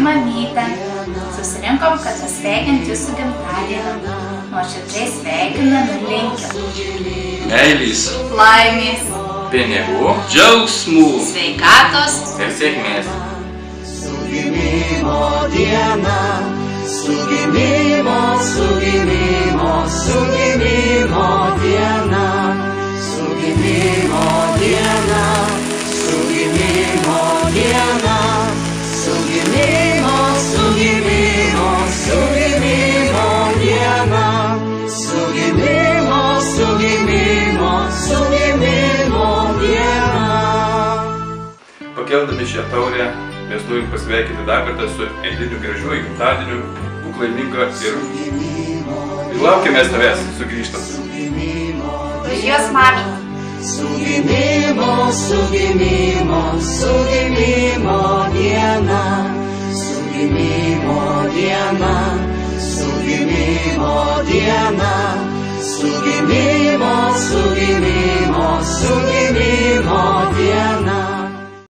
mamyte. Susirinkom, kad pasveikinti su gimtadieniu. Nuoširdžiai sveikinam ir linkim. Meilės, Laimės, pinigų, džiaugsmų, sveikatos ir sėkmės. Su gimimo diena, su gimimo diena, su gimimo diena, su gimimo diena, su gimimo diena, su gimimo diena, su gimimo diena. Pakeldami šią taurę, mes norim pasveikinti dar kartą su eiliniu gražiuoju gimtadieniu, būk laiminga ir laukiame tavęs sugrįžtant. už jos mamį. Su gimimo diena, su gimimo diena, su gimimo diena, su gimimo